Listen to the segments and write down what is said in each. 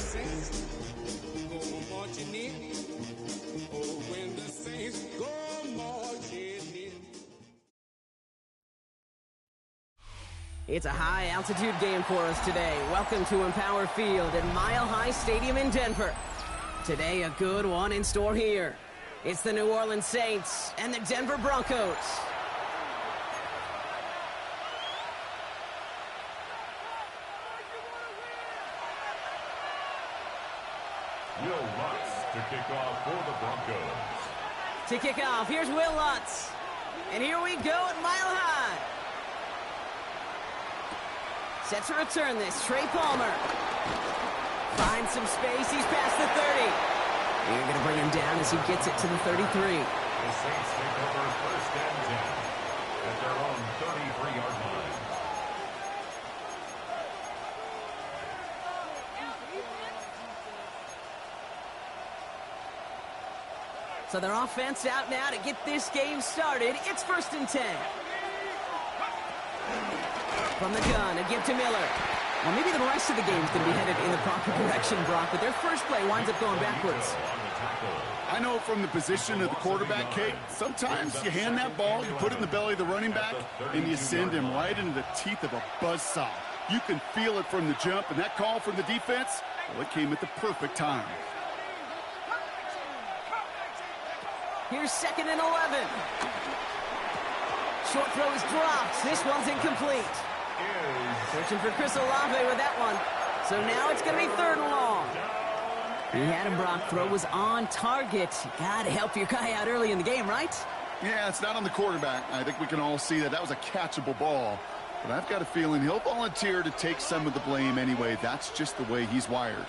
saints go marching in, oh, when the saints go marching in. It's a high-altitude game for us today. Welcome to Empower Field at Mile High Stadium in Denver. Today, a good one in store here. It's the New Orleans Saints and the Denver Broncos. Will Lutz to kick off for the Broncos. To kick off, here's Will Lutz. And here we go at Mile High. Set to return this, Trey Palmer. Finds some space, he's past the 30. You're going to bring him down as he gets it to the 33. The Saints take over first and 10 at their own 33-yard line. So their offense out now to get this game started. It's first and 10. From the gun, a give to Miller. Well, maybe the rest of the game is going to be headed in the proper direction, Brock, but their first play winds up going backwards. I know from the position of the quarterback, Kate, sometimes you hand that ball, you put it in the belly of the running back, and you send him right into the teeth of a buzzsaw. You can feel it from the jump, and that call from the defense, well, it came at the perfect time. Here's second and 11. Short throw is dropped. This one's incomplete. Searching for Chris Olave with that one. So now it's going to be third and long. He had him, Brock. Throw was on target. Got to help your guy out early in the game, right? Yeah, it's not on the quarterback. I think we can all see that was a catchable ball. But I've got a feeling he'll volunteer to take some of the blame anyway. That's just the way he's wired.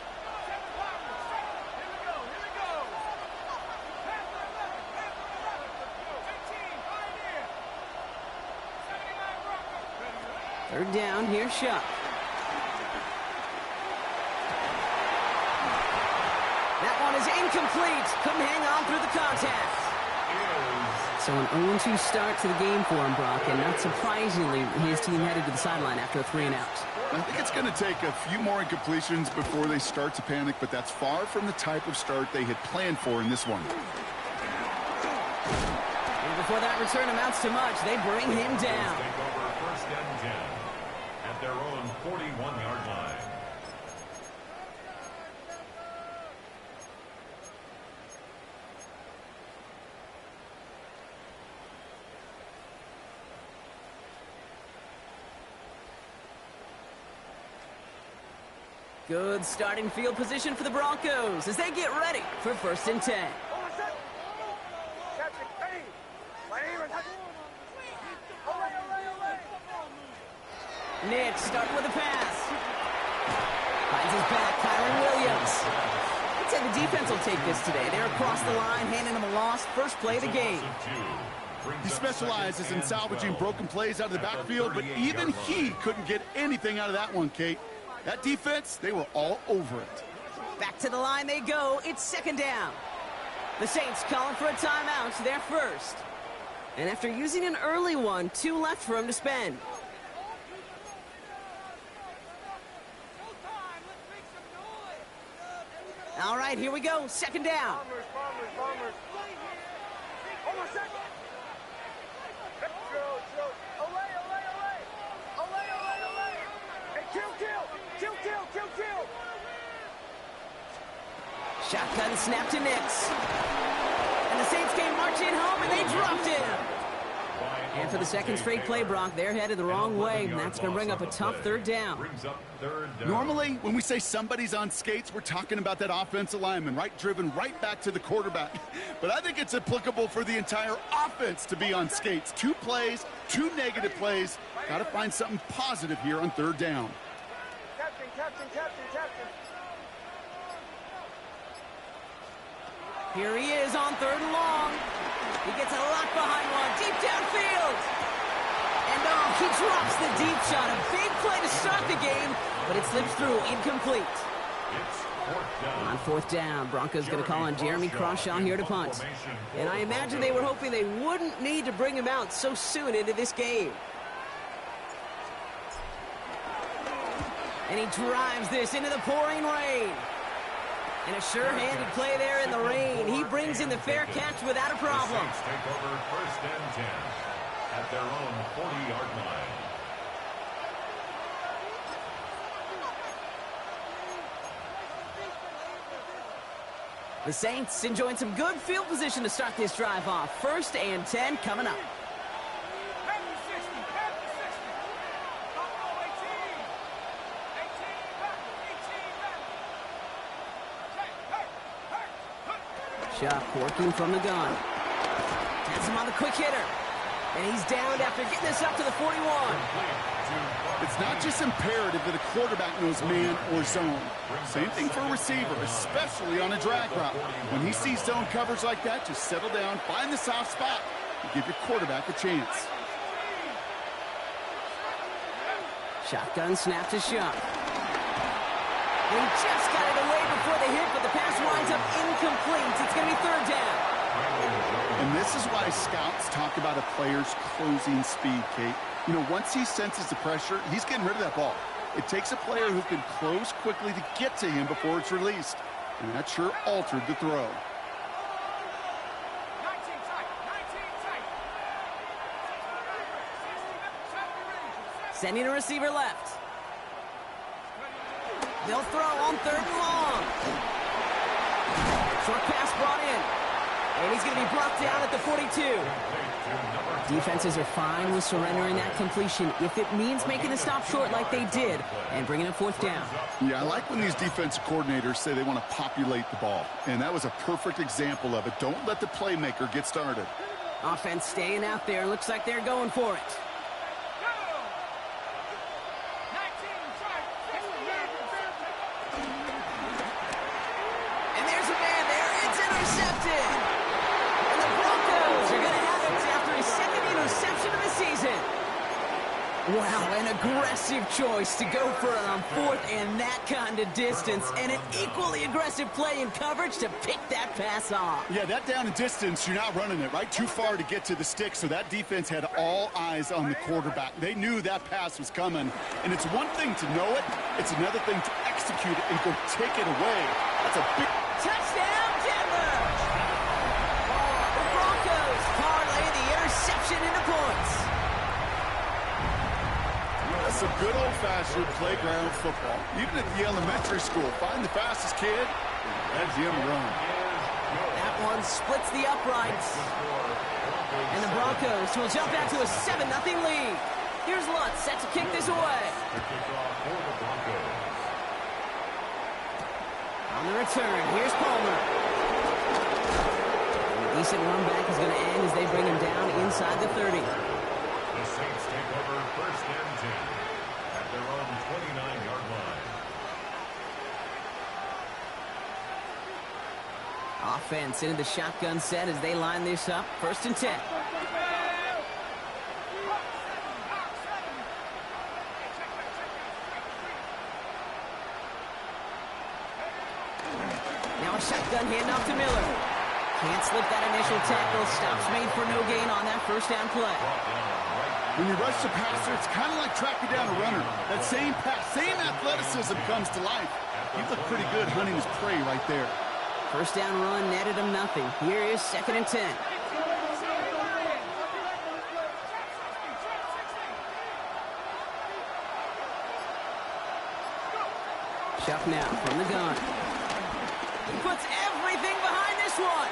Third down, here's Shuck. That one is incomplete. Couldn't hang on through the contact. So an 0-2 start to the game for him, Brock, and not surprisingly, his team headed to the sideline after a 3-and-out. I think it's going to take a few more incompletions before they start to panic, but that's far from the type of start they had planned for in this one. And before that return amounts to much, they bring him down. Take over first and 10 at their own 41-yard line. Good starting field position for the Broncos as they get ready for first and 10. Nick starting with a pass. Finds his back, Kyron Williams. I'd say the defense will take this today. They're across the line, handing them a loss. First play of the game. He specializes in salvaging broken plays out of the backfield, but even he couldn't get anything out of that one, Kate. That defense, they were all over it. Back to the line they go. It's second down. The Saints calling for a timeout. They're first. And after using an early one, 2 left for him to spend. All right, here we go. Second down. Shotgun snap to Nix. And the Saints came marching home, and they dropped him. And for the second straight play, Brock, they're headed the wrong way, and that's going to bring up a tough third down. Normally, when we say somebody's on skates, we're talking about that offensive lineman, right? Driven right back to the quarterback. But I think it's applicable for the entire offense to be on skates. 2 plays, 2 negative plays. Got to find something positive here on third down. Captain. Here he is on third and long. He gets a lot behind one, deep downfield. And he drops the deep shot. A big play to start the game, but it slips through, incomplete. On fourth down, Broncos going to call on Jeremy Crawshaw here to punt. And I imagine they were hoping they wouldn't need to bring him out so soon into this game. And he drives this into the pouring rain. And a sure-handed play there in the rain. He brings in the fair catch without a problem. The Saints take over 1st and 10 at their own 40-yard line. The Saints enjoying some good field position to start this drive off. 1st and 10 coming up. Shuck working from the gun. Has him on the quick hitter. And he's downed after getting this up to the 41. It's not just imperative that a quarterback knows man or zone. Same thing for a receiver, especially on a drag route. When he sees zone coverage like that, just settle down, find the soft spot, and give your quarterback a chance. Shotgun snap to Shuck. He just got it away before the hit, but the pass winds up incomplete. It's going to be 3rd down. And this is why scouts talk about a player's closing speed, Kate. You know, once he senses the pressure, he's getting rid of that ball. It takes a player who can close quickly to get to him before it's released. And that sure altered the throw. Sending a receiver left. They'll throw on 3rd and long. Short pass brought in. And he's going to be brought down at the 42. Defenses are fine with surrendering that completion if it means making the stop short like they did and bringing up 4th down. Yeah, I like when these defensive coordinators say they want to populate the ball. And that was a perfect example of it. Don't let the playmaker get started. Offense staying out there. Looks like they're going for it. And there's a man there. It's intercepted. And the Broncos are going to have it after his 2nd interception of the season. Wow, an aggressive choice to go for it on 4th and that kind of distance. And an equally aggressive play in coverage to pick that pass off. Yeah, that down and distance, you're not running it, right? Too far to get to the stick, so that defense had all eyes on the quarterback. They knew that pass was coming. And it's one thing to know it, it's another thing to execute it and go take it away. That's a big... Touchdown, Denver! The Broncos parlay the interception into points. That's some good old-fashioned playground football. Even at the elementary school, find the fastest kid and let him run. That one splits the uprights. And the Broncos will jump out to a 7-0 lead. Here's Lutz set to kick this away. On the return, here's Palmer. A decent run back is going to end as they bring him down inside the 30. The Saints take over 1st and 10 at their own 29-yard line. Offense into the shotgun set as they line this up. 1st and 10. Now a shotgun handoff to Miller. Can't slip that initial tackle. Stops made for no gain on that 1st down play. When you rush the passer, it's kind of like tracking down a runner. That same pass, same athleticism comes to life. He looked pretty good hunting his prey right there. 1st down run netted him nothing. Here is 2nd and 10. Shuck now from the gun. He puts everything behind this one.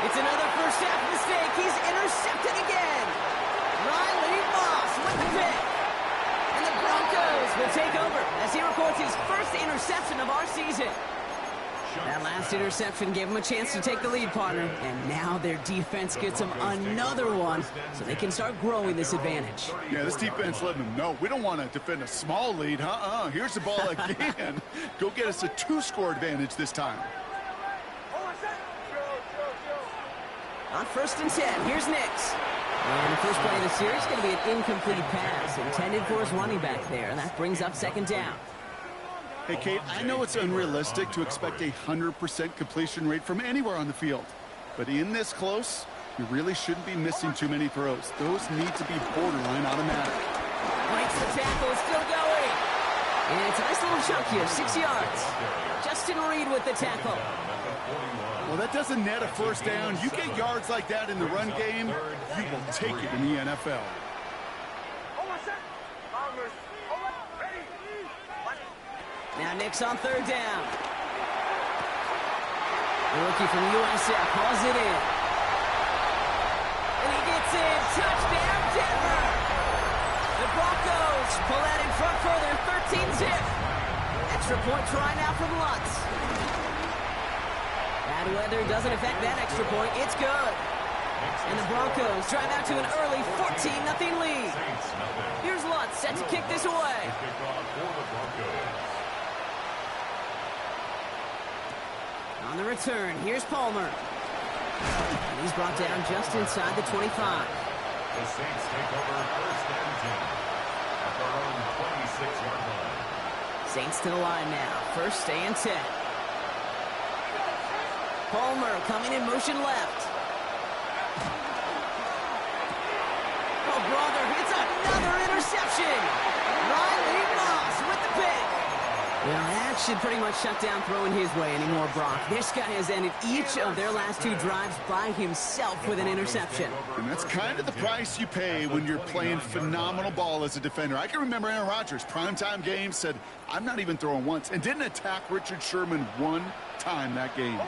It's another 1st half mistake. He's intercepted again. Riley Moss with the pick. And the Broncos will take over as he records his 1st interception of our season. That last interception gave him a chance to take the lead, partner. And now their defense gets them another one so they can start growing this advantage. Yeah, this defense letting them know we don't want to defend a small lead. Here's the ball again. Go get us a 2-score advantage this time. On 1st and 10, here's Nix. And the first play of the series is going to be an incomplete pass intended for his running back there. And that brings up 2nd down. Hey, Kate, I know it's unrealistic to expect a 100% completion rate from anywhere on the field. But in this close, you really shouldn't be missing too many throws. Those need to be borderline automatic. Breaks the tackle, still going. And it's a nice little chunk here, 6 yards. Justin Reed with the tackle. Well, that doesn't net a first down. You get yards like that in the run game, you will take it in the NFL. Now Nick's on third down. The rookie from USF hauls it in. And he gets in. Touchdown, Denver. The Broncos pull that in front further, 13-zip. Extra point try now from Lutz. Bad weather doesn't affect that extra point. It's good. And the Broncos drive out to an early 14-0 lead. Here's Lutz set to kick this away. On the return, here's Palmer. And he's brought down just inside the 25. The Saints take over first and 10 at their own 26-yard line. Saints to the line now, first and 10. Palmer coming in motion left. Oh, brother, it's another interception. Riley Moss with the pick. Well, that should pretty much shut down throwing his way anymore, Brock. This guy has ended each of their last 2 drives by himself with an interception. And that's kind of the price you pay when you're playing phenomenal ball as a defender. I can remember Aaron Rodgers, primetime game, said, I'm not even throwing once, and didn't attack Richard Sherman one time that game.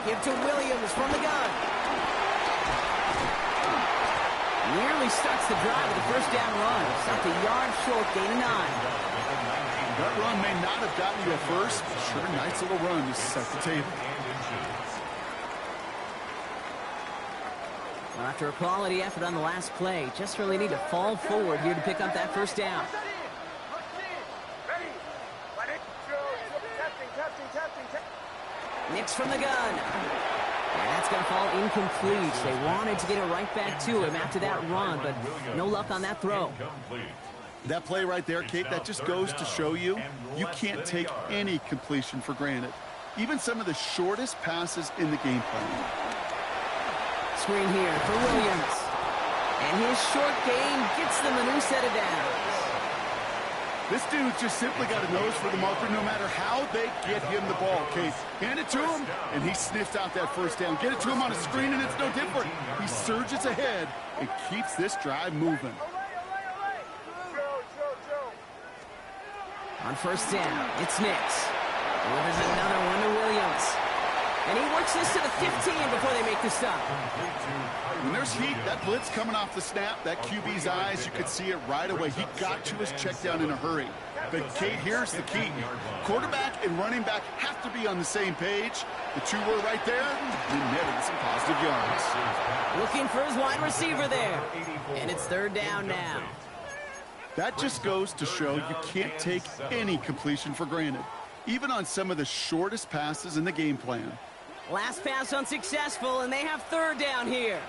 Give to Williams from the gun. Nearly starts the drive with a first down run. Stopped a yard short, gain of 9. That run may not have gotten you a first, but sure, nice little run to set the table. Well, after a quality effort on the last play, just really need to fall forward here to pick up that first down. Nix from the gun. And that's going to fall incomplete. They wanted to get it right back to him after that run, but no luck on that throw. That play right there, Kate, that just goes to show you, you can't take any completion for granted. Even some of the shortest passes in the game plan. Screen here for Williams. And his short gain gets them a new set of downs. This dude just simply got a nose for the marker no matter how they get him the ball, Kate. Hand it to him, and he sniffs out that first down. Get it to him on a screen, and it's no different. He surges ahead and keeps this drive moving. On first down, it's Nix. Delivers another one to Williams. And he works this to the 15 before they make the stop. When there's heat, that blitz coming off the snap, that QB's eyes, you could see it right away. He got to his check down in a hurry. But, Kate, here's the key. Quarterback and running back have to be on the same page. The two were right there, and netted some positive yards. Looking for his wide receiver there. And it's third down now. That just goes to show you can't take any completion for granted, even on some of the shortest passes in the game plan. Last pass unsuccessful, and they have third down here.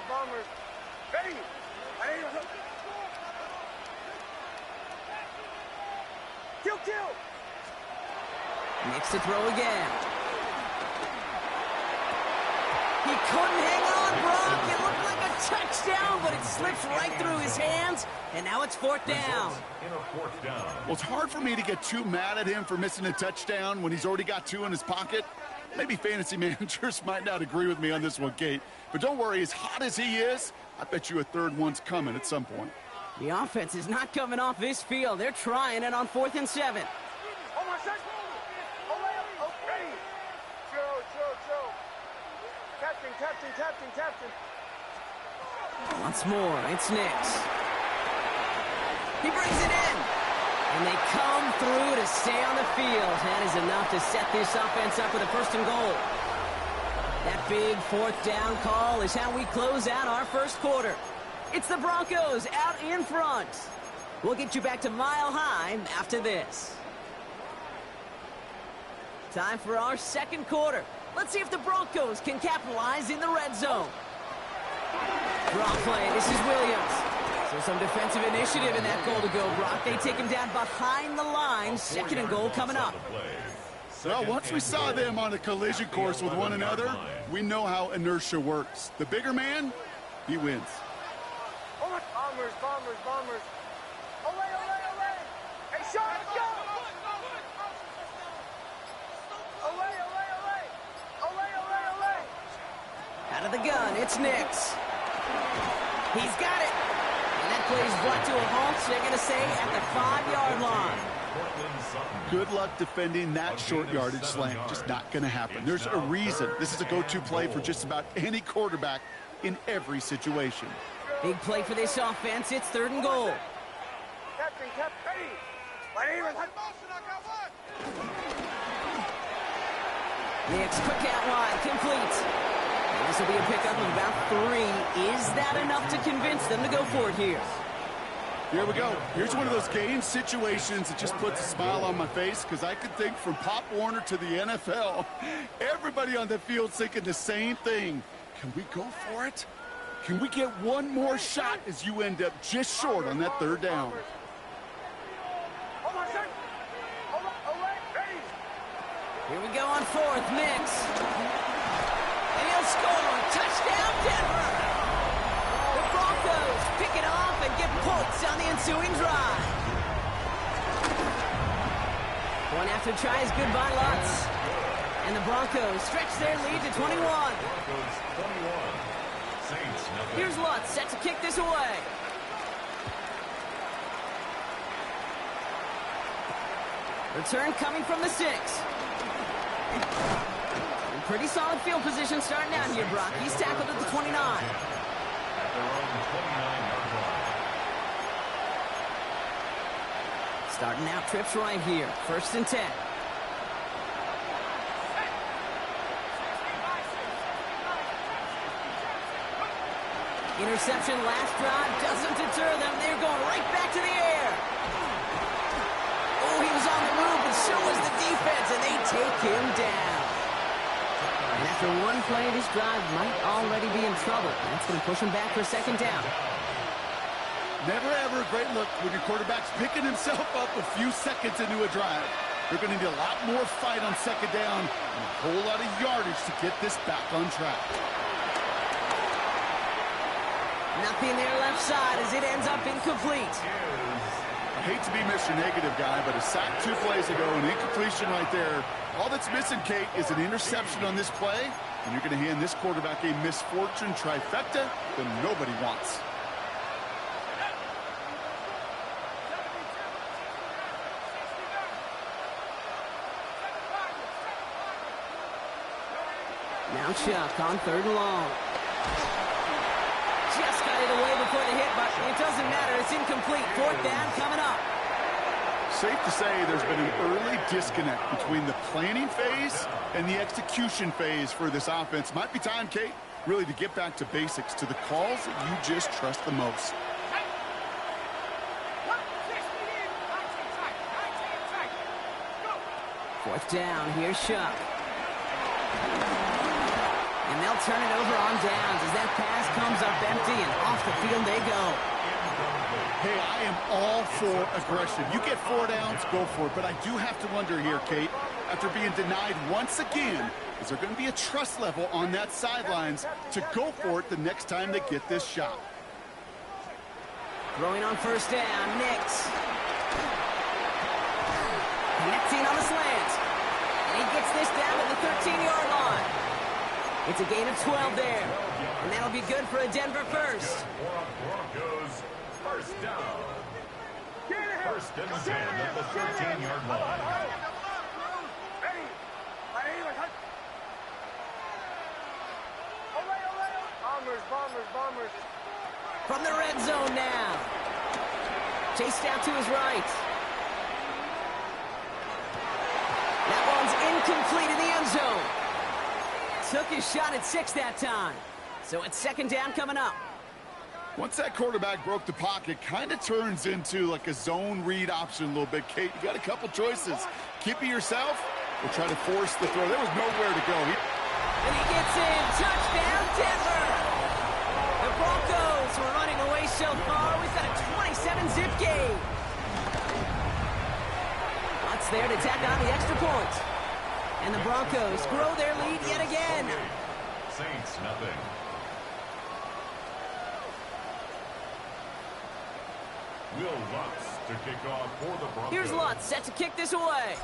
Bombers. Ready. Kill. Nix to throw again. He couldn't hang on, Brock. It looked like a touchdown, but it slips right through his hands, and now it's fourth down. Well, it's hard for me to get too mad at him for missing a touchdown when he's already got 2 in his pocket. Maybe fantasy managers might not agree with me on this one, Kate. But don't worry, as hot as he is, I bet you a third one's coming at some point. The offense is not coming off this field. They're trying it on 4th and 7. Captain. Once more, it's Nix. He brings it in. And they come through to stay on the field. That is enough to set this offense up with a 1st and goal. That big 4th down call is how we close out our first quarter. It's the Broncos out in front. We'll get you back to Mile High after this. Time for our second quarter. Let's see if the Broncos can capitalize in the red zone. Draw play. This is Williams. So some defensive initiative in that goal to go, Brock. They take him down behind the line. 2nd and goal coming up. Well, once we saw them on a collision course with one another, we know how inertia works. The bigger man, he wins. Bombers. gun. It's Nix. He's got it. And that play is brought to a halt, so they're going to say at the 5-yard line. Good luck defending that short yardage slant. Just not going to happen. There's a reason. This is a go-to play for just about any quarterback in every situation. Big play for this offense. It's 3rd and goal. Captain, ready. My name is... Nix, quick out wide, complete. And this will be a pickup of about 3. Is that enough to convince them to go for it here? Here we go. Here's one of those game situations that just puts a smile on my face because I could think from Pop Warner to the NFL, everybody on the field thinking the same thing. Can we go for it? Can we get one more shot as you end up just short on that 3rd down? Hold on, sir. Hold on, ready. Here we go on 4th, Nix. And he'll score. Touchdown, Denver. The Broncos pick it off and get points on the ensuing drive. One after try is good by Lutz. And the Broncos stretch their lead to 21. Broncos 21. Saints nothing. Here's Lutz set to kick this away. Return coming from the 6. And pretty solid field position starting out here, Brock. He's tackled at the 29. At their own 29-yard line. Starting out trips right here. 1st and 10. Interception last drive doesn't deter them. They're going right back to the air. Oh, he was on the move, but so was the defense, and they take him down. And after one play, this drive might already be in trouble. That's going to push him back for a 2nd down. Never ever a great look when your quarterback's picking himself up a few seconds into a drive. They're going to need a lot more fight on 2nd down and a whole lot of yardage to get this back on track. Nothing there left side as it ends up incomplete. I hate to be Mr. Negative guy, but a sack 2 plays ago, an incompletion right there. All that's missing, Kate, is an interception on this play, and you're going to hand this quarterback a misfortune trifecta that nobody wants. Now Chuck on 3rd and long. Just got it away before the hit, but it doesn't matter. It's incomplete. 4th down coming up. Safe to say there's been an early disconnect between the planning phase and the execution phase for this offense. Might be time, Kate, really to get back to basics, to the calls that you just trust the most. Fourth down. Here's Chuck. And they'll turn it over on downs as that pass comes up empty, and off the field they go. Hey, I am all for aggression. You get 4 downs, go for it. But I do have to wonder here, Kate, after being denied once again, is there going to be a trust level on that sidelines to go for it the next time they get this shot? Throwing on 1st down, Nix. Connecting on the slant. And he gets this down at the 13-yard line. It's a gain of 12 there. And that'll be good for a Denver first. Broncos first down. 1st and 10 at the 13-yard line. Ready. My name is... Bombers. From the red zone now. Chased out to his right. That one's incomplete in the end zone. Took his shot at 6 that time. So it's 2nd down coming up. Once that quarterback broke the pocket, kind of turns into like a zone read option a little bit. Kate, you got a couple choices. Keep it yourself or try to force the throw. There was nowhere to go. And he gets in. Touchdown, Denver. The Broncos were running away so far. We've got a 27-zip game. What's there to tack on the extra point? And the Broncos grow their lead yet again. Saints nothing. Will Lutz to kick off for the Broncos. Here's Lutz set to kick this away.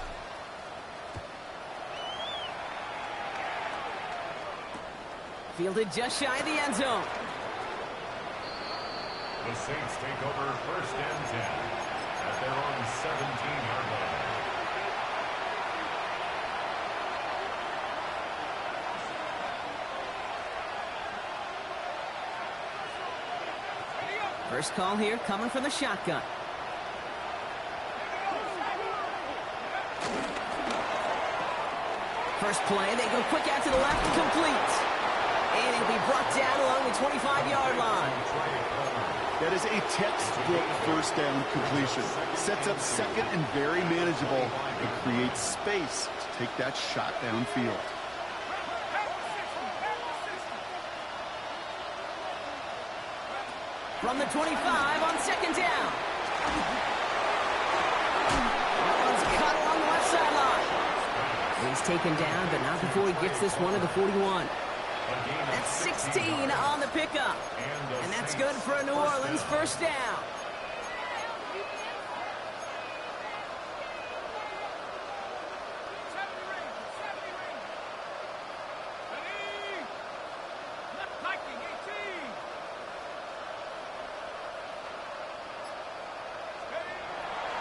Fielded just shy of the end zone. The Saints take over first and 10 at their own 17-yard line. First call here coming from the shotgun. First play, they go quick out to the left, complete. And it'll be brought down along the 25-yard line. That is a textbook first down completion. Sets up second and very manageable, and creates space to take that shot downfield. From the 25 on second down. That one's cut along the left sideline. He's taken down, but not before he gets this one to the 41. That's 16 on the pickup. And that's good for a New Orleans first down.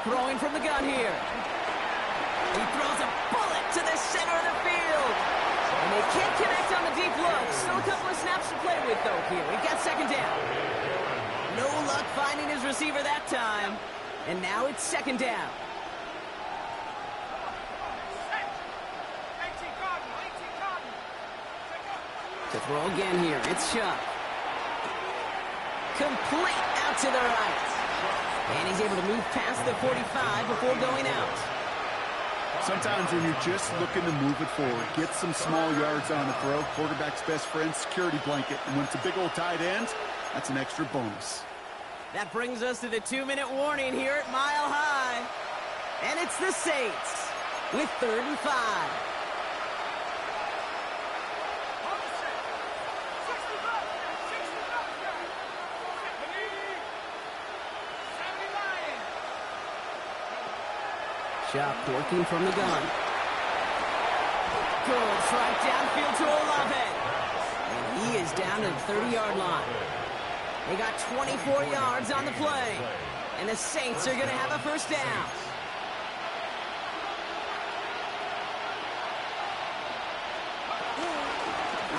Throwing from the gun here. He throws a bullet to the center of the field. And they can't connect on the deep look. Still a couple of snaps to play with, though, here. We've got second down. No luck finding his receiver that time. And now it's second down. To throw again here. It's Chubb. Complete out to the right. And he's able to move past the 45 before going out. Sometimes when you're just looking to move it forward, get some small yards on the throw, quarterback's best friend, security blanket. And when it's a big old tight end, that's an extra bonus. That brings us to the 2-minute warning here at Mile High. And it's the Saints with 3rd and 5. Chubb working from the gun. Good strike downfield to Olave. And he is down to the 30-yard line. They got 24 yards on the play. And the Saints are going to have a first down.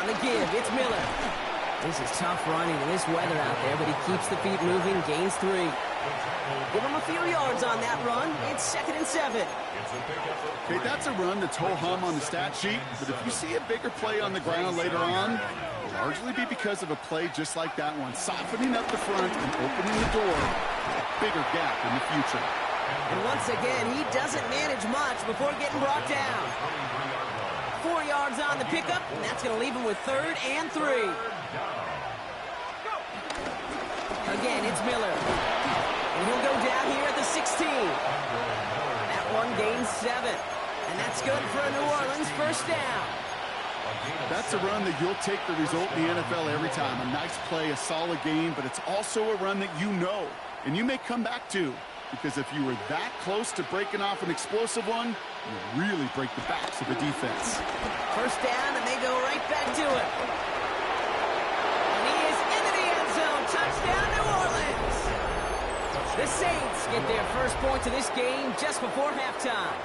On the give, it's Miller. This is tough running in this weather out there, but he keeps the feet moving, gains 3. Give him a few yards on that run. It's 2nd and 7. Okay, that's a run that's ho-hum on the stat sheet, but if you see a bigger play on the ground later on, it'll largely be because of a play just like that one, softening up the front and opening the door for a bigger gap in the future. And once again, he doesn't manage much before getting brought down. 4 yards on the pickup, and that's going to leave him with 3rd and 3. Again, it's Miller. And he'll go down here at the 16. That one gains 7. And that's good for a New Orleans first down. That's a run that you'll take the result in the NFL every time. A nice play, a solid game, but it's also a run that you know and you may come back to. Because if you were that close to breaking off an explosive one, you really break the backs of the defense. First down, and they go right back to it. And he is into the end zone. Touchdown, New Orleans. The Saints get their first points of this game just before halftime.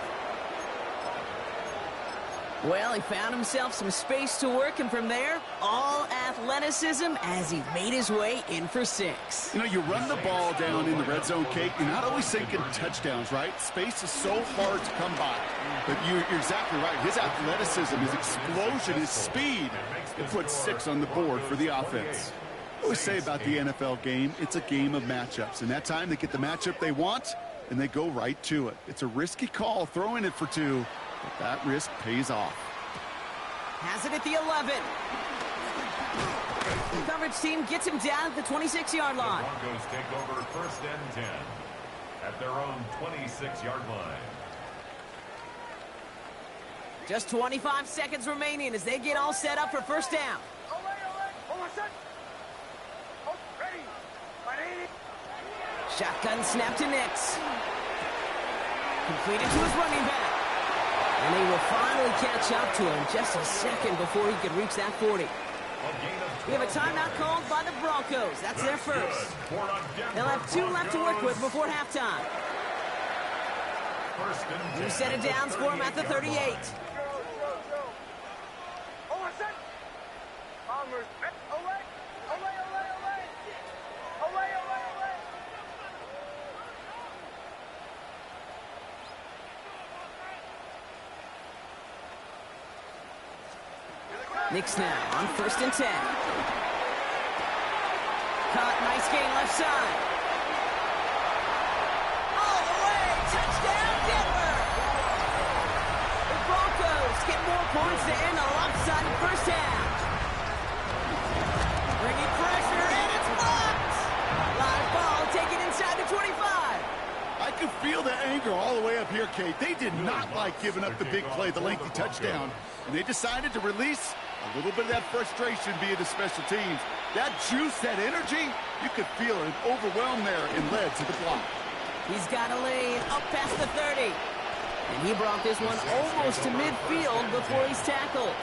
Well, he found himself some space to work, and from there, all athleticism as he made his way in for 6. You know, you run the ball down in the red zone, Kate, you're not always thinking touchdowns, right? Space is so hard to come by. But you're exactly right. His athleticism, his explosion, his speed, it puts 6 on the board for the offense. I always say about the NFL game, it's a game of matchups. And that time, they get the matchup they want, and they go right to it. It's a risky call throwing it for 2. But that risk pays off. Has it at the 11. The coverage team gets him down at the 26-yard line. The Broncos take over first and 10 at their own 26-yard line. Just 25 seconds remaining as they get all set up for first down. Shotgun snap to Nix. Completed to his running back. And they will finally catch up to him just a second before he could reach that 40. We have a timeout called by the Broncos. That's their first. They'll have 2 left to work with before halftime. You set it down for him at the 38. Knicks now on 1st and 10. Caught, nice gain left side. All the way, touchdown Denver! The Broncos get more points to end a lopsided first half. Bringing pressure, and it's blocked! Live ball taken inside the 25. I can feel the anger all the way up here, Kate. They did not like giving up the big play, the lengthy touchdown, and they decided to release a little bit of that frustration via the special teams. That juice, that energy, you could feel it overwhelmed there and led to the block. He's got a lane up past the 30. And he brought this one almost to midfield before he's tackled.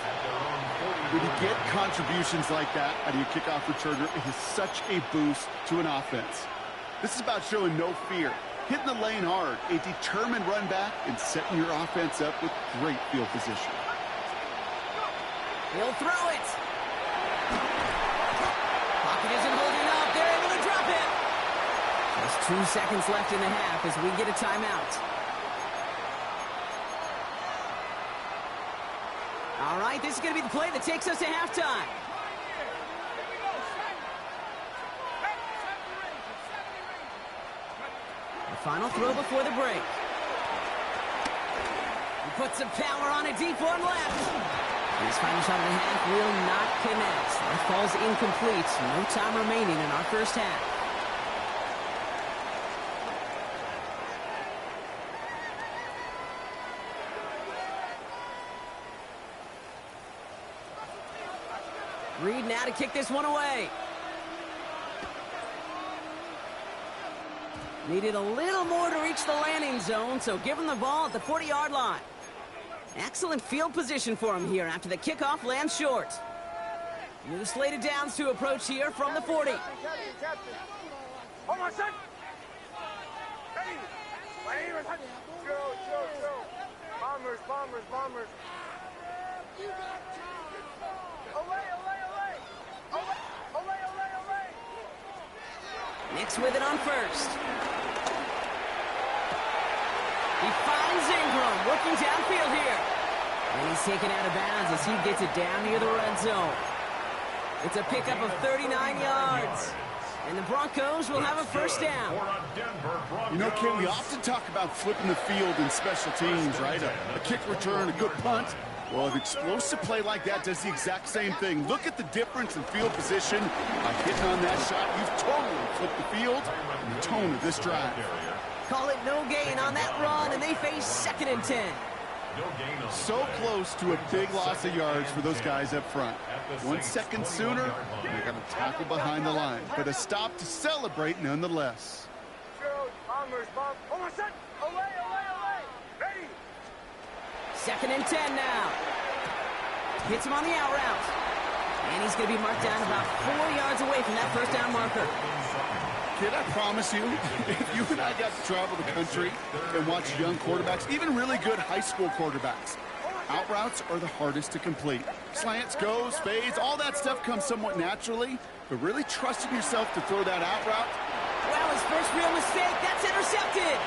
When you get contributions like that out of your kickoff returner, it is such a boost to an offense. This is about showing no fear, hitting the lane hard, a determined run back, and setting your offense up with great field position. He'll throw it. Pocket isn't holding up. They're able to drop it. Just 2 seconds left in the half as we get a timeout. All right, this is going to be the play that takes us to halftime. The final throw before the break. He puts some power on a deep one left. His final shot of the half will not connect. That falls incomplete. No time remaining in our first half. Reed now to kick this one away. Needed a little more to reach the landing zone, so give him the ball at the 40-yard line. Excellent field position for him here after the kickoff lands short. New slated downs to approach here from the 40. Hold on, son. Hey, Bombers. Knicks with it on first. He finds Ingram working downfield here. And he's taken out of bounds as he gets it down near the red zone. It's a pickup of 39 yards. And the Broncos will have a first down. You know, Ken, we often talk about flipping the field in special teams, right? A kick return, a good punt. Well, an explosive play like that does the exact same thing. Look at the difference in field position. By hitting on that shot, you've totally flipped the field and the tone of this drive. Call it no gain on that run, and they face 2nd and 10. So close to a big loss of yards for those guys up front. 1 second sooner, they're going to tackle behind the line. But a stop to celebrate nonetheless. Bombers. Hold on, son. Away. Ready. 2nd and 10 now. Hits him on the out route. And he's going to be marked down about 4 yards away from that first down marker. Kid, I promise you, if you and I got to travel the country and watch young quarterbacks, even really good high school quarterbacks, out routes are the hardest to complete. Slants, goes, fades, all that stuff comes somewhat naturally, but really trusting yourself to throw that out route. Well, his first real mistake, that's intercepted.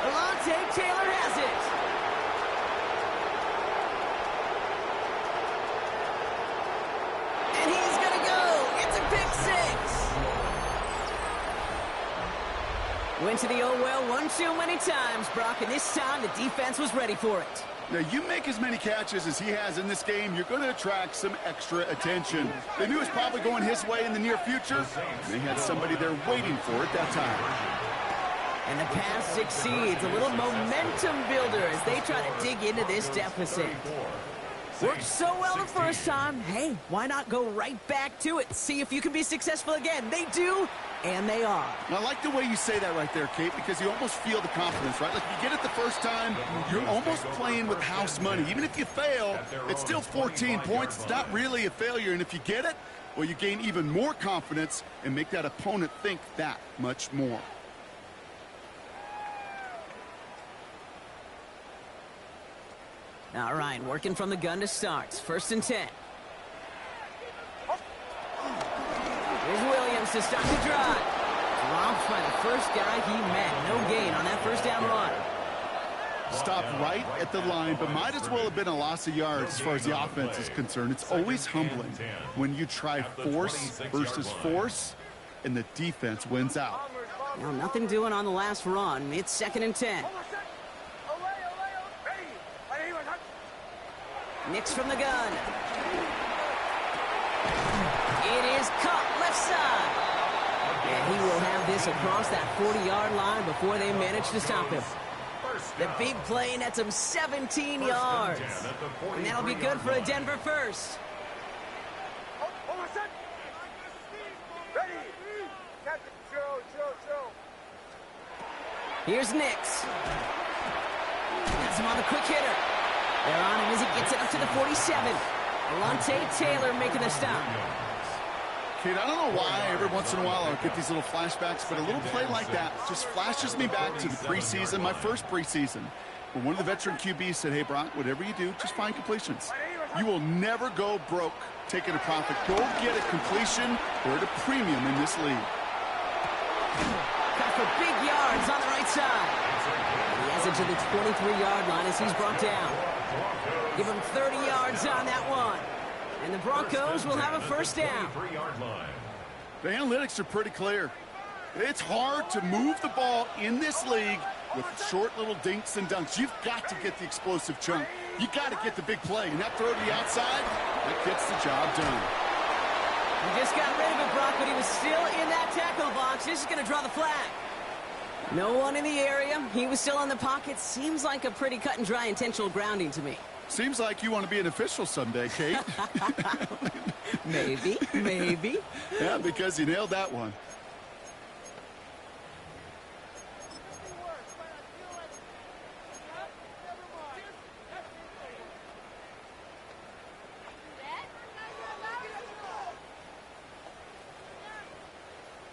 Alontae Taylor has it. And he's going to go. It's a pick six. Went to the oh-well one too many times, Brock, and this time the defense was ready for it. Now, you make as many catches as he has in this game, you're going to attract some extra attention. They knew it was probably going his way in the near future, and they had somebody there waiting for it that time. And the pass succeeds. A little momentum builder as they try to dig into this deficit. Worked so well the first time. Hey, why not go right back to it? See if you can be successful again. They do, and they are. I like the way you say that right there, Kate, because you almost feel the confidence, right? Like, if you get it the first time, you're almost playing with house money. Even if you fail, it's still 14 points. It's not really a failure, and if you get it, well, you gain even more confidence and make that opponent think that much more. All right, working from the gun to start. 1st and 10. Here's Williams to start the drive. Dropped by the first guy he met. No gain on that first down run. Stopped right at the line, but might as well have been a loss of yards as far as the offense is concerned. It's always humbling when you try force versus force, and the defense wins out. Well, nothing doing on the last run. It's 2nd and 10. Nix from the gun. It is caught left side. And he will have this across that 40-yard line before they manage to stop him. The big play nets him 17 yards. And that'll be good for a Denver first. Here's Nix. That's him on the quick hitter. They're on him as he gets it up to the 47. Alontae Taylor making the stop. Kate, I don't know why every once in a while I'll get these little flashbacks, but a little play like that just flashes me back to the preseason, my first preseason, where one of the veteran QBs said, hey, Brock, whatever you do, just find completions. You will never go broke taking a profit. Go get a completion. They're at a premium in this league. Got for big yards on the right side. He has it to the 23-yard line as he's brought down. Give him 30 yards on that one. And the Broncos will have a first down. The analytics are pretty clear. It's hard to move the ball in this league with short little dinks and dunks. You've got to get the explosive chunk. You got to get the big play. And that throw to the outside, that gets the job done. He just got rid of it, Brock, but he was still in that tackle box. This is going to draw the flag. No one in the area. He was still in the pocket. Seems like a pretty cut and dry intentional grounding to me. Seems like you want to be an official someday, Kate. Maybe, maybe. Yeah, because you nailed that one.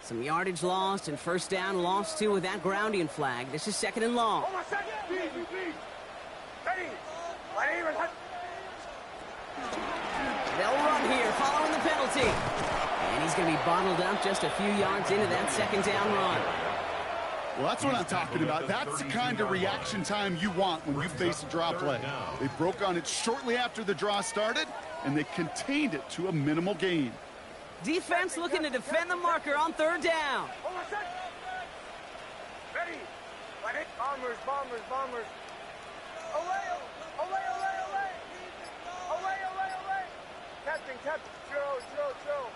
Some yardage lost and first down lost too with that grounding flag. This is 2nd and long. They'll run here following the penalty. And he's going to be bottled up just a few yards into that 2nd down run. Well, that's what I'm talking about. That's the kind of reaction time you want when you face a draw play. They broke on it shortly after the draw started, and they contained it to a minimal gain. Defense looking to defend the marker on 3rd down. Ready. Bombers, bombers, bombers. Away, away, away, away. Away, away, away. Captain, Joe.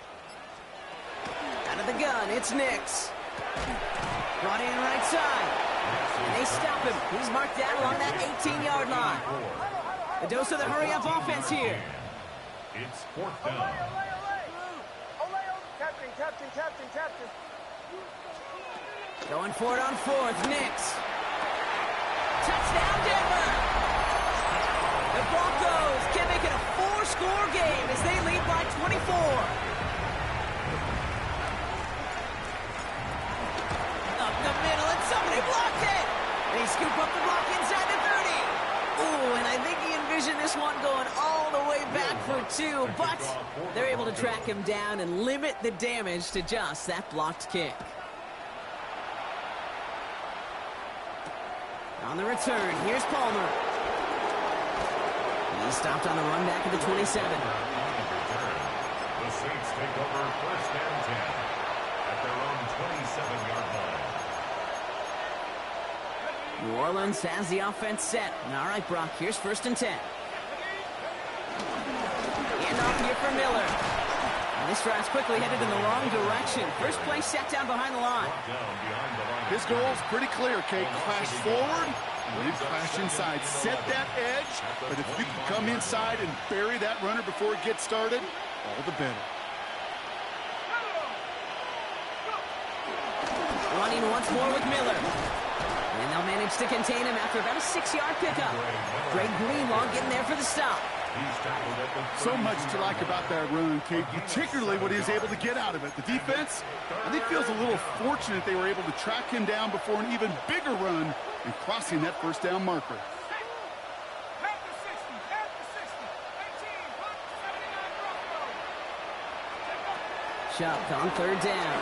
Out of the gun, it's Nix. Brought in right side. And they stop him. He's marked down along that 18-yard line. A dose of the hurry-up offense here. It's 4th down. Captain. Going for it on 4th, Nix. Touchdown, Denver! The Broncos can make it a 4-score game as they lead by 24. Up the middle, and somebody blocked it! They scoop up the block inside the 30. Ooh, and I think he envisioned this one going all the way back for 2, but they're able to track him down and limit the damage to just that blocked kick. On the return, here's Palmer. He stopped on the run back at the 27. The Saints take over 1st and 10 at their own 27-yard line. New Orleans has the offense set. All right, Brock, here's 1st and 10. Hand off here for Miller. This drive's quickly headed in the wrong direction. First play set down behind the line. His goal is pretty clear, Kate. Crash forward, and then crash inside. Set that edge, but if you can come inside and bury that runner before it gets started, all the better. Running once more with Miller. And they'll manage to contain him after about a 6-yard pickup. Greg Greenlaw getting there for the stop. So much to like about that run, Kate, particularly what he was able to get out of it. The defense, I think, feels a little fortunate they were able to track him down before an even bigger run and crossing that first down marker. Shoved on third down.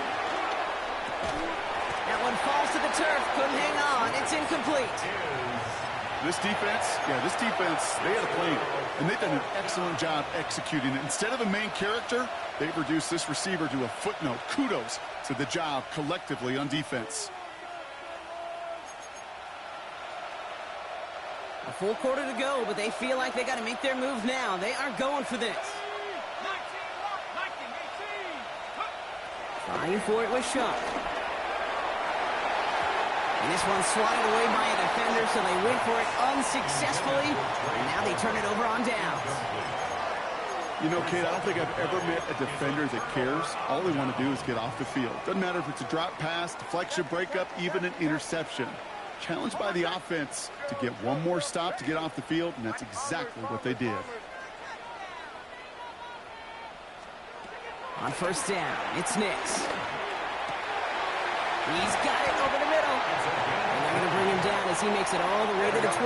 That one falls to the turf. Couldn't hang on. It's incomplete. This defense, they had a plan, and they've done an excellent job executing it. Instead of a main character, they've reduced this receiver to a footnote. Kudos to the job collectively on defense. A full quarter to go, but they feel like they got to make their move now. They are going for this. Trying for it with Shuck. And this one's swatted away by a defender, so they wait for it unsuccessfully. And now they turn it over on downs. You know, Kate, I don't think I've ever met a defender that cares. All they want to do is get off the field. Doesn't matter if it's a drop pass, deflection, breakup, even an interception. Challenged by the offense to get one more stop to get off the field, and that's exactly what they did. On first down, it's Nix. He's got it over the middle. And they're going to bring him down as he makes it all the way to the 12.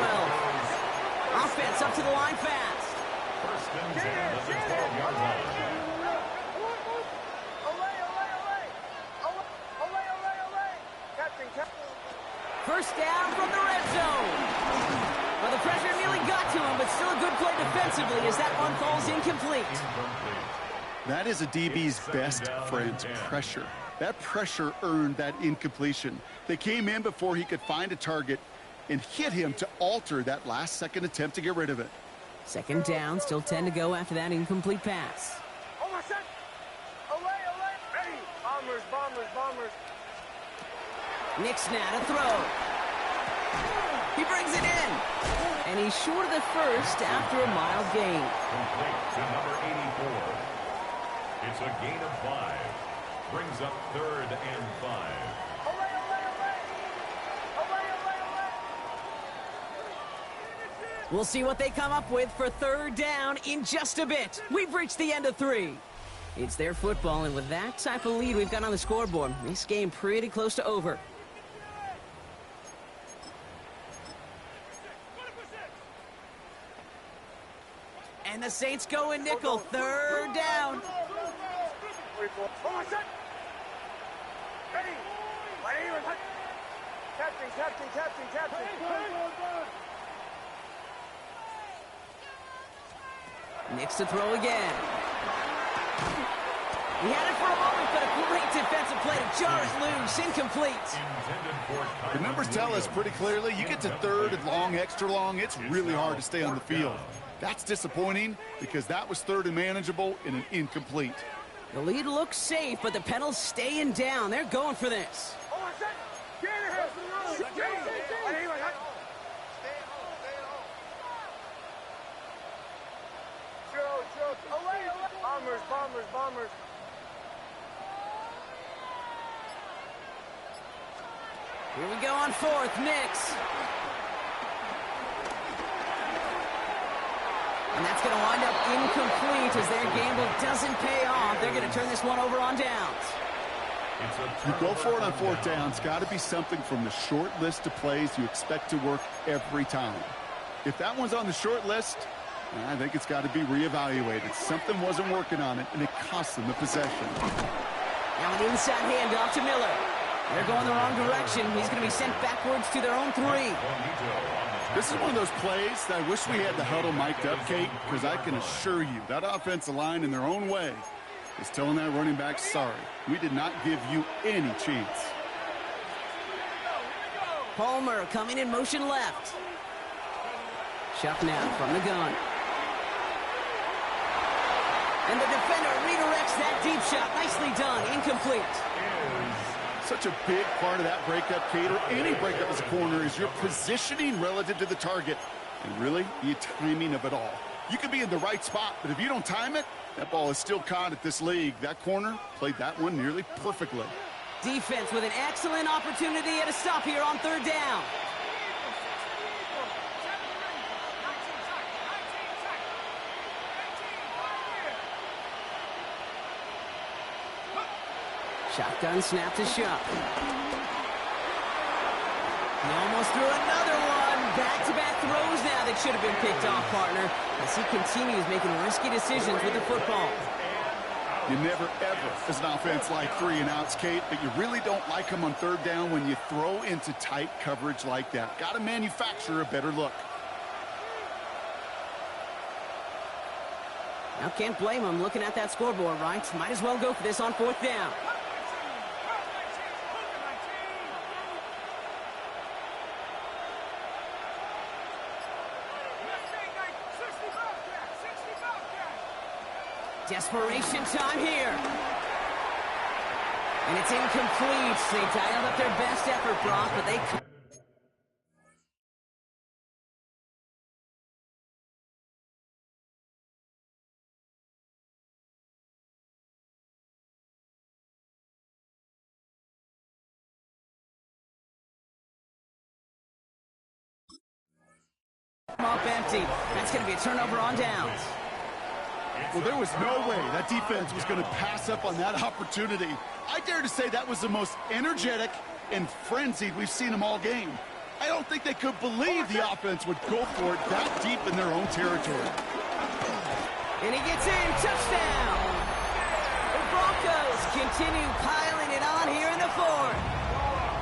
Offense up to the line fast. First down from the red zone. Well, the pressure nearly got to him, but still a good play defensively as that one falls incomplete. That is a DB's best friend, pressure. That pressure earned that incompletion. They came in before he could find a target and hit him to alter that last-second attempt to get rid of it. Second down, still 10 to go after that incomplete pass. Bombers. Nix now to throw. He brings it in. And he's short of the first after a mild gain. Complete to number 84. It's a gain of 5. Brings up 3rd and 5. We'll see what they come up with for third down in just a bit. We've reached the end of 3. It's their football, and with that type of lead we've got on the scoreboard, this game pretty close to over. And the Saints go in nickel. Third down. Captain. Nix to throw again. He had it for a moment, but a great defensive play to jar it loose. Incomplete. The numbers tell us pretty clearly, you get to third and long, extra long, it's really hard to stay on the field. That's disappointing because that was third and manageable in an incomplete. The lead looks safe, but the pedals staying down. They're going for this. Bombers. Here we go on fourth. Nix. And that's going to wind up incomplete as their gamble doesn't pay off. They're going to turn this one over on downs. You go for it on fourth down. It's got to be something from the short list of plays you expect to work every time. If that one's on the short list, I think it's got to be reevaluated. Something wasn't working on it, and it cost them the possession. Now an inside handoff to Miller. They're going the wrong direction. He's going to be sent backwards to their own 3. This is one of those plays that I wish we had the huddle mic'd up, Kate, because I can assure you that offensive line in their own way is telling that running back, sorry, we did not give you any chance. Palmer coming in motion left. Shuck now from the gun. And the defender redirects that deep shot. Nicely done. Incomplete. Such a big part of that breakup, Kate, or any breakup as a corner, is your positioning relative to the target. And really, the timing of it all. You can be in the right spot, but if you don't time it, that ball is still caught at this league. That corner played that one nearly perfectly. Defense with an excellent opportunity at a stop here on third down. Shotgun snap to Shuck. He almost threw another one. Back-to-back throws now that should have been picked off, partner, as he continues making risky decisions with the football. You never, ever, as an offense, like 3 and outs, Kate, but you really don't like them on third down when you throw into tight coverage like that. Got to manufacture a better look. Now, can't blame him looking at that scoreboard, right? Might as well go for this on fourth down. Desperation time here. And it's incomplete. They dialed up their best effort, Brock, but they... Up empty. That's going to be a turnover on downs. Well, there was no way that defense was going to pass up on that opportunity. I dare to say that was the most energetic and frenzied we've seen them all game. I don't think they could believe the offense would go for it that deep in their own territory. And he gets in. Touchdown. The Broncos continue piling it on here in the fourth.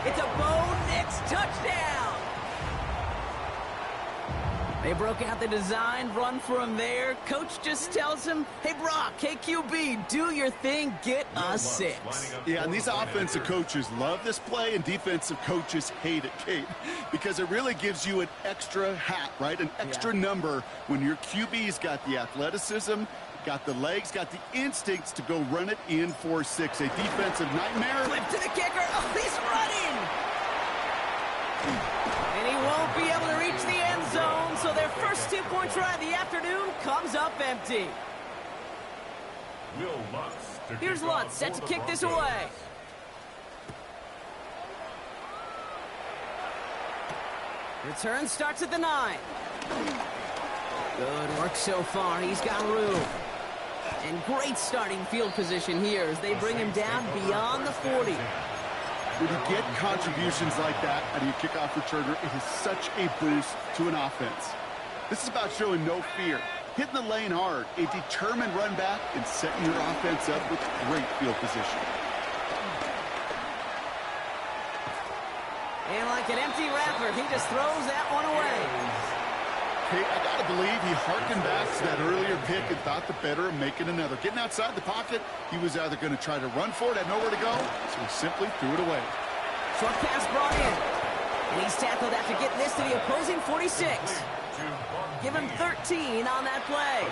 It's a Bo Nix touchdown. They broke out the design, run for him there. Coach just tells him, hey, Brock, KQB, do your thing, get a 6. Yeah, and these offensive coaches love this play, and defensive coaches hate it, Kate, because it really gives you an extra hat, right? An extra number when your QB's got the athleticism, got the legs, got the instincts to go run it in for 6. A defensive nightmare. Flip to the kicker. Oh, he's running. And he won't be able to reach the end zone, so their first 2-point try of the afternoon comes up empty. Here's Lutz, set to kick this away. Return starts at the 9. Good work so far. He's got room. And great starting field position here as they bring him down beyond the 40. When you get contributions like that out of your kickoff returner, it is such a boost to an offense. This is about showing no fear, hitting the lane hard, a determined run back, and setting your offense up with great field position. And like an empty wrapper, he just throws that one away. Hey, I got to believe he harkened back to that earlier pick and thought the better of making another. Getting outside the pocket, he was either going to try to run for it, had nowhere to go, so he simply threw it away. Short pass brought in. And he's tackled after getting this to the opposing 46. Give him 13 on that play.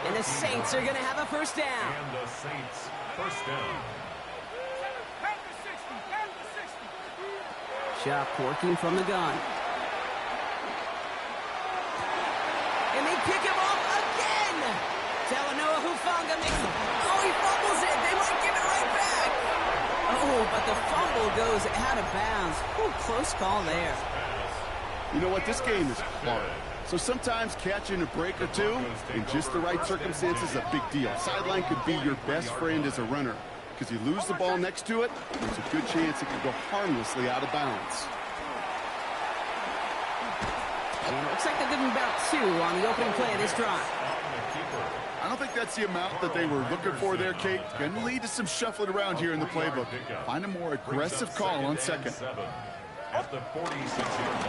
And the Saints are going to have a first down. And the Saints, first down. Shuck working from the gun. And they pick him off again. Talanoa Hufanga makes it. Oh, he fumbles it. They might give it right back. Oh, but the fumble goes out of bounds. Ooh, close call there. You know what? This game is hard. So sometimes catching a break or two in just the right circumstances is a big deal. Sideline could be your best friend as a runner. Because you lose the ball next to it, there's a good chance it could go harmlessly out of bounds. And it looks like they're giving about 2 on the opening play of this drive. I don't think that's the amount that they were looking for there, Kate. Going to lead to some shuffling around here in the playbook. Find a more aggressive call on second. At the 46-yard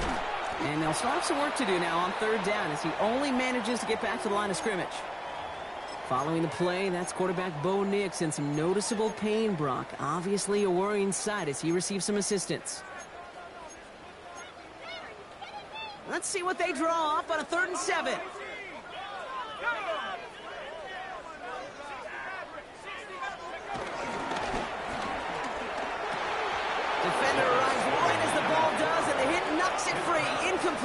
line. And they'll still have some work to do now on third down as he only manages to get back to the line of scrimmage. Following the play, that's quarterback Bo Nix in some noticeable pain, Brock. Obviously a worrying sight as he receives some assistance. Let's see what they draw up on a 3rd and 7.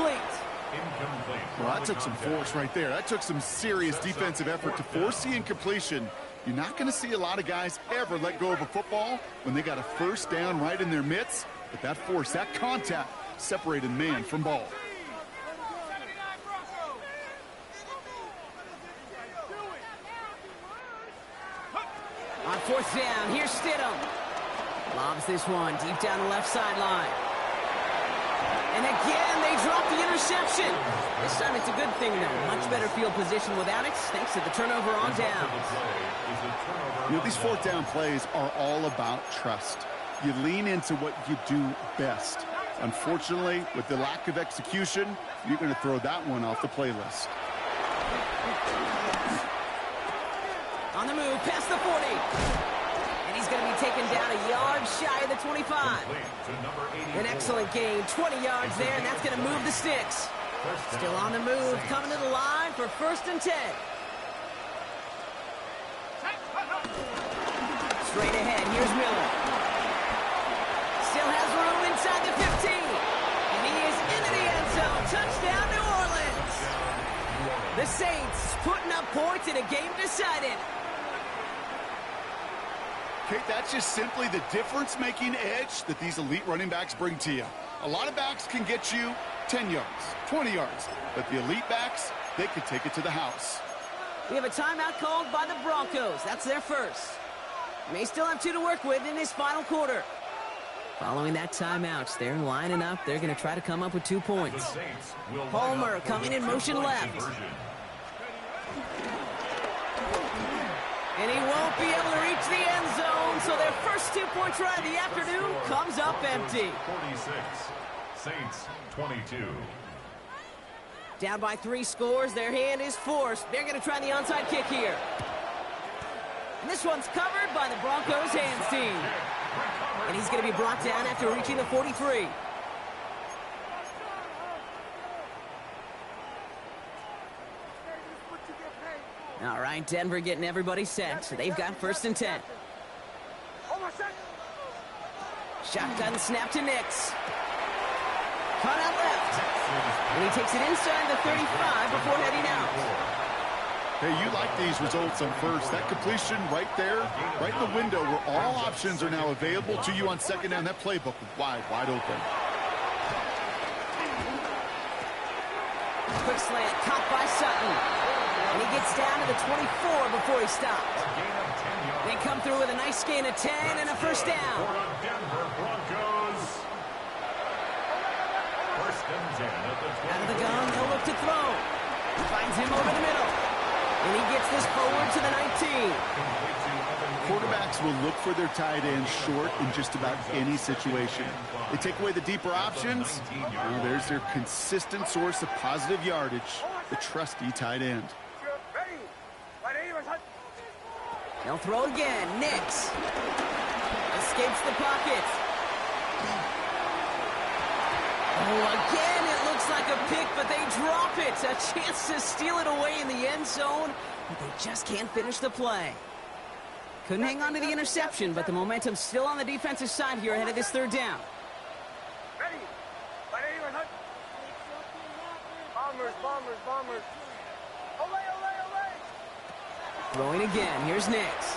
incomplete. Incomplete. Well, that took some force right there. That took some serious defensive effort to force the incompletion. You're not going to see a lot of guys ever let go of a football when they got a first down right in their midst. But that force, that contact, separated man from ball. On fourth down, here's Stidham. Lobs this one deep down the left sideline. And again, they drop the interception. This time it's a good thing, though. Much better field position without it, thanks to the turnover on downs. You know, these fourth down plays are all about trust. You lean into what you do best. Unfortunately, with the lack of execution, you're going to throw that one off the playlist. On the move, past the 40. And he's going to be taken down a yard shy of the 25. An excellent gain, 20 yards there, and that's going to move the sticks. Still on the move, coming to the line for 1st and 10. Straight ahead, here's Miller. Still has room inside the 15. And he is into the end zone. Touchdown, New Orleans. The Saints putting up points in a game decided. Kate, that's just simply the difference-making edge that these elite running backs bring to you. A lot of backs can get you 10 yards, 20 yards, but the elite backs, they can take it to the house. We have a timeout called by the Broncos. That's their first. May still have 2 to work with in this final quarter. Following that timeout, they're lining up. They're going to try to come up with 2 points. Palmer coming in motion left. And he won't be able to reach the end zone, so their first 2-point try of the afternoon comes up empty. 46, Saints 22. Down by 3 scores, their hand is forced. They're going to try the onside kick here. And this one's covered by the Broncos hands team. And he's going to be brought down after reaching the 43. All right, Denver getting everybody set. So they've got 1st and 10. Shotgun snap to Nix. Cut out left. And he takes it inside the 35 before heading out. Hey, you like these results on first. That completion right there, right in the window where all options are now available to you on 2nd down. That playbook wide open. Quick slant, caught by Sutton. And he gets down to the 24 before he stopped. They come through with a nice gain of 10 and a 1st down. Out of the gun, they'll look to throw. Finds him over the middle. And he gets this forward to the 19. Quarterbacks will look for their tight end short in just about any situation. They take away the deeper options. Well, there's their consistent source of positive yardage, the trusty tight end. They'll throw again. Nix escapes the pocket. Oh, again, it looks like a pick, but they drop it. A chance to steal it away in the end zone, but they just can't finish the play. Couldn't hang on to the interception, but the momentum's still on the defensive side here ahead of this 3rd down. Bombers. Throwing again. Here's Nix.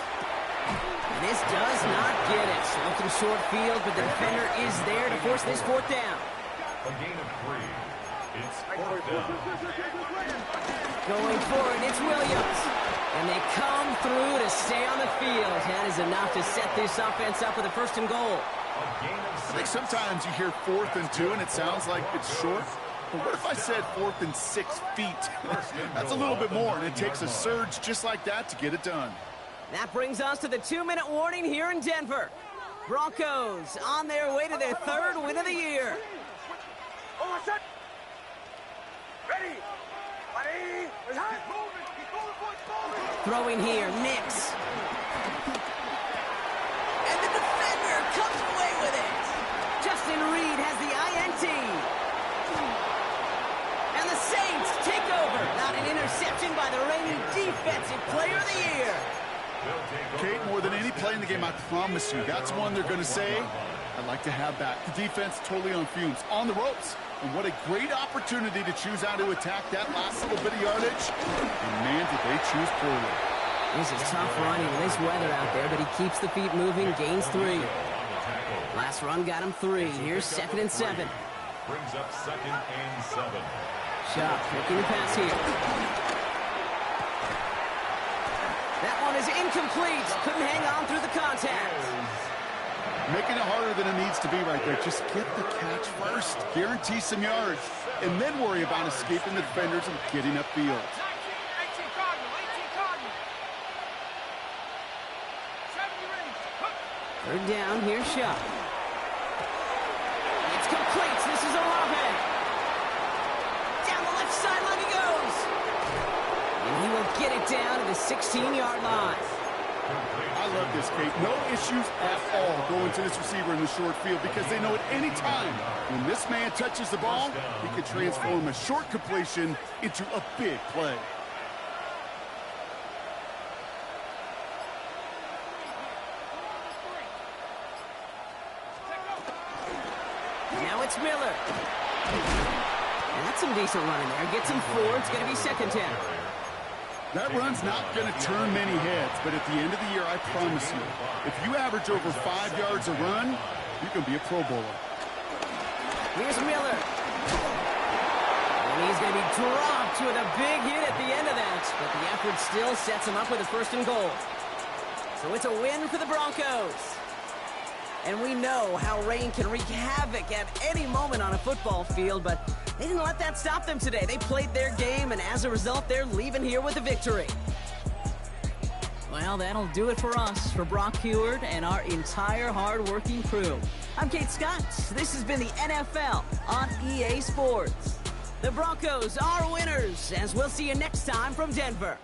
And this does not get it. Looking short field, but the defender is there to force this 4th down. A gain of 3. It's 4th down. Going for it, it's Williams. And they come through to stay on the field. That is enough to set this offense up with a 1st and goal. I think sometimes you hear 4th and 2 and it sounds like it's short. But what if I said 4th and 6 feet? That's a little bit more, and it takes a surge just like that to get it done. That brings us to the 2-minute warning here in Denver. Broncos on their way to their 3rd win of the year. Throwing here, Nix. And the defender comes away with it. Justin Reed has the INT. And the Saints take over. Not an interception by the reigning defensive player of the year. Kate, more than any play in the game, I promise you, that's one they're going to say, I'd like to have that. The defense totally on fumes, on the ropes. And what a great opportunity to choose how to attack that last little bit of yardage. And man, did they choose poorly. This is tough running in this weather out there, but he keeps the feet moving, gains 3. Last run got him 3. Here's 2nd and 7. Brings up 2nd and 7. Schaub making the pass here. That one is incomplete. Couldn't hang on through the contact. Making it harder than it needs to be right there. Just get the catch first. Guarantee some yards. And then worry about escaping the defenders and getting upfield. 18 Cardinal, 18 Cardinal. 70 rings. Third down, here's Schaub. It's complete. This is Olave. Down the left sideline he goes. And he will get it down to the 16-yard line. I love this, Kate. No issues at all going to this receiver in the short field because they know at any time when this man touches the ball, he can transform a short completion into a big play. Now it's Miller. And that's some decent running there. Gets him 4. It's going to be 2nd down. That run's not going to turn many heads, but at the end of the year, I promise you, if you average over 5 yards a run, you can be a Pro Bowler. Here's Miller. And he's going to be dropped with a big hit at the end of that. But the effort still sets him up with a 1st and goal. So it's a win for the Broncos. And we know how rain can wreak havoc at any moment on a football field, but they didn't let that stop them today. They played their game, and as a result, they're leaving here with a victory. Well, that'll do it for us, for Brock Heward and our entire hard-working crew. I'm Kate Scott. This has been the NFL on EA Sports. The Broncos are winners, as we'll see you next time from Denver.